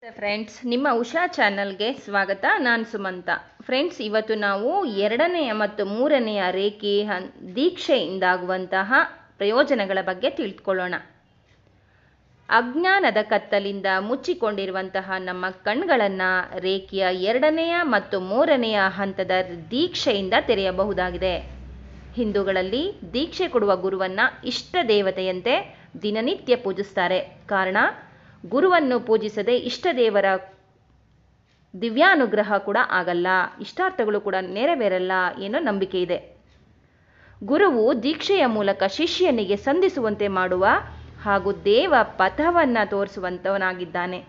Friends, ನಿಮ್ಮ ಉಷಾ ಚಾನಲ್ಗೆ ಸ್ವಾಗತ. ನಾನು ಸುಮಂತ. ಫ್ರೆಂಡ್ಸ್, ಇವತ್ತು ನಾವು 2ನೇ ಮತ್ತು 3ನೆಯ ರೇಖಿ ದೀಕ್ಷೆಯಿಂದಾಗುವಂತಹ ಪ್ರಯೋಜನಗಳ ಬಗ್ಗೆ ತಿಳಿದುಕೊಳ್ಳೋಣ. ಅಜ್ಞಾನದ ಕತ್ತಲಿಂದ ಮುಚ್ಚಿಕೊಂಡಿರುವಂತಹ ನಮ್ಮ ಕಣ್ಗಳನ್ನು ರೇಖಿಯ 2ನೆಯ ಮತ್ತು 3ನೆಯ ಹಂತದ ದೀಕ್ಷೆಯಿಂದ ತೆರೆಯಬಹುದಾಗಿದೆ. ಹಿಂದೂಗಳಲ್ಲಿ ದೀಕ್ಷೆ ಕೊಡುವ ಗುರುವನ್ನು ಇಷ್ಟ ದೇವತೆಯಂತೆ ದಿನನಿತ್ಯ ಪೂಜಿಸ್ತಾರೆ. ಕಾರಣ, ಗುರುವನ್ನು ಪೂಜಿಸದೆ ಇಷ್ಟ ದೇವರ ದಿವ್ಯಾನುಗ್ರಹ ಕೂಡ ಆಗಲ್ಲ, ಇಷ್ಟಾರ್ಥಗಳು ಕೂಡ ನೆರವೇರಲ್ಲ ಏನೋ ನಂಬಿಕೆ ಇದೆ. ಗುರುವು ದೀಕ್ಷೆಯ ಮೂಲಕ ಶಿಷ್ಯನಿಗೆ ಸಂಧಿಸುವಂತೆ ಮಾಡುವ ಹಾಗೂ ದೇವ ಪಥವನ್ನು ತೋರಿಸುವಂತವನಾಗಿದ್ದಾನೆ.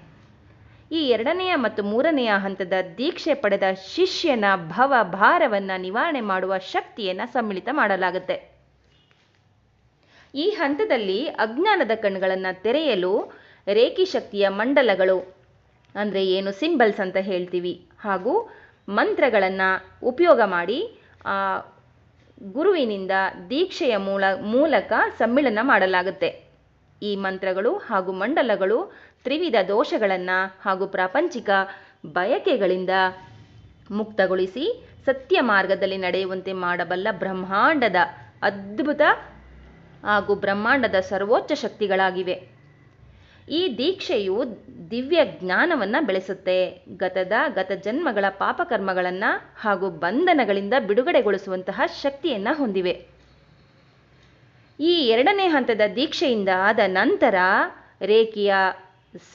ಈ 2ನೆಯ ಮತ್ತು 3ನೆಯ ಹಂತದ ದೀಕ್ಷೆ ಪಡೆದ ಶಿಷ್ಯನ ಭವ ಭಾರವನ್ನು ನಿವಾರಣೆ ಮಾಡುವ ಶಕ್ತಿಯನ್ನು ಸಮ್ಮಿಳಿತ ಮಾಡಲಾಗುತ್ತೆ. ಈ ಹಂತದಲ್ಲಿ ಅಜ್ಞಾನದ ಕಣ್ಣುಗಳನ್ನು ತೆರೆಯಲು ರೇಖಿ ಶಕ್ತಿಯ ಮಂಡಲಗಳು ಅಂದರೆ ಏನು ಸಿಂಬಲ್ಸ್ ಅಂತ ಹೇಳ್ತೀವಿ, ಹಾಗೂ ಮಂತ್ರಗಳನ್ನು ಉಪಯೋಗ ಮಾಡಿ ಗುರುವಿನಿಂದ ದೀಕ್ಷೆಯ ಮೂಲಕ ಸಮ್ಮಿಳನ ಮಾಡಲಾಗುತ್ತೆ. ಈ ಮಂತ್ರಗಳು ಹಾಗೂ ಮಂಡಲಗಳು ತ್ರಿವಿಧ ದೋಷಗಳನ್ನು ಹಾಗೂ ಪ್ರಾಪಂಚಿಕ ಬಯಕೆಗಳಿಂದ ಮುಕ್ತಗೊಳಿಸಿ ಸತ್ಯ ಮಾರ್ಗದಲ್ಲಿ ನಡೆಯುವಂತೆ ಮಾಡಬಲ್ಲ ಬ್ರಹ್ಮಾಂಡದ ಅದ್ಭುತ ಹಾಗೂ ಬ್ರಹ್ಮಾಂಡದ ಸರ್ವೋಚ್ಚ ಶಕ್ತಿಗಳಾಗಿವೆ. ಈ ದೀಕ್ಷೆಯು ದಿವ್ಯ ಜ್ಞಾನವನ್ನು ಬೆಳೆಸುತ್ತೆ. ಗತ ಜನ್ಮಗಳ ಪಾಪಕರ್ಮಗಳನ್ನು ಹಾಗೂ ಬಂಧನಗಳಿಂದ ಬಿಡುಗಡೆಗೊಳಿಸುವಂತಹ ಶಕ್ತಿಯನ್ನು ಹೊಂದಿವೆ. ಈ 2ನೇ ಹಂತದ ದೀಕ್ಷೆಯಿಂದ ಆದ ನಂತರ ರೇಖಿಯ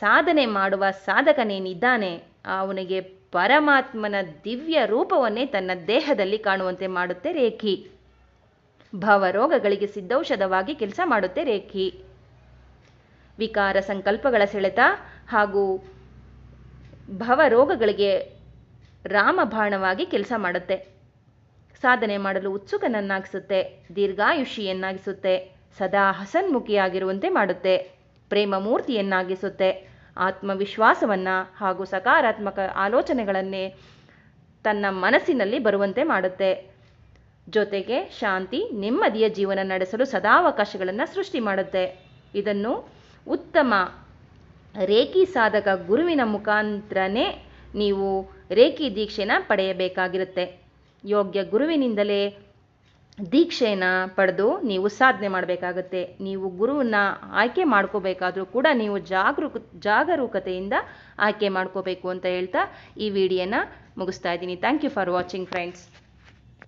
ಸಾಧನೆ ಮಾಡುವ ಸಾಧಕನೇನಿದ್ದಾನೆ ಅವನಿಗೆ ಪರಮಾತ್ಮನ ದಿವ್ಯ ರೂಪವನ್ನೇ ತನ್ನ ದೇಹದಲ್ಲಿ ಕಾಣುವಂತೆ ಮಾಡುತ್ತೆ ರೇಖಿ. ಭವರೋಗಗಳಿಗೆ ಸಿದ್ಧೌಷಧವಾಗಿ ಕೆಲಸ ಮಾಡುತ್ತೆ ರೇಖಿ. ವಿಕಾರ ಸಂಕಲ್ಪಗಳ ಸೆಳೆತ ಹಾಗೂ ಭವರೋಗಗಳಿಗೆ ರಾಮಬಾಣವಾಗಿ ಕೆಲಸ ಮಾಡುತ್ತೆ. ಸಾಧನೆ ಮಾಡಲು ಉತ್ಸುಕನನ್ನಾಗಿಸುತ್ತೆ, ದೀರ್ಘಾಯುಷಿಯನ್ನಾಗಿಸುತ್ತೆ, ಸದಾ ಹಸನ್ಮುಖಿಯಾಗಿರುವಂತೆ ಮಾಡುತ್ತೆ, ಪ್ರೇಮ ಮೂರ್ತಿಯನ್ನಾಗಿಸುತ್ತೆ, ಆತ್ಮವಿಶ್ವಾಸವನ್ನು ಹಾಗೂ ಸಕಾರಾತ್ಮಕ ಆಲೋಚನೆಗಳನ್ನೇ ತನ್ನ ಮನಸ್ಸಿನಲ್ಲಿ ಬರುವಂತೆ ಮಾಡುತ್ತೆ. ಜೊತೆಗೆ ಶಾಂತಿ ನೆಮ್ಮದಿಯ ಜೀವನ ನಡೆಸಲು ಸದಾವಕಾಶಗಳನ್ನು ಸೃಷ್ಟಿ ಮಾಡುತ್ತೆ. ಇದನ್ನು ಉತ್ತಮ ರೇಖಿ ಸಾಧಕ ಗುರುವಿನ ಮುಖಾಂತರನೇ ನೀವು ರೇಖಿ ದೀಕ್ಷೆನ ಪಡೆಯಬೇಕಾಗಿರುತ್ತೆ. ಯೋಗ್ಯ ಗುರುವಿನಿಂದಲೇ ದೀಕ್ಷೆಯನ್ನು ಪಡೆದು ನೀವು ಸಾಧನೆ ಮಾಡಬೇಕಾಗತ್ತೆ. ನೀವು ಗುರುವನ್ನ ಆಯ್ಕೆ ಮಾಡ್ಕೋಬೇಕಾದ್ರೂ ಕೂಡ ನೀವು ಜಾಗರೂಕತೆಯಿಂದ ಆಯ್ಕೆ ಮಾಡ್ಕೋಬೇಕು ಅಂತ ಹೇಳ್ತಾ ಈ ವಿಡಿಯೋನ ಮುಗಿಸ್ತಾ ಇದ್ದೀನಿ. Thank you for watching friends.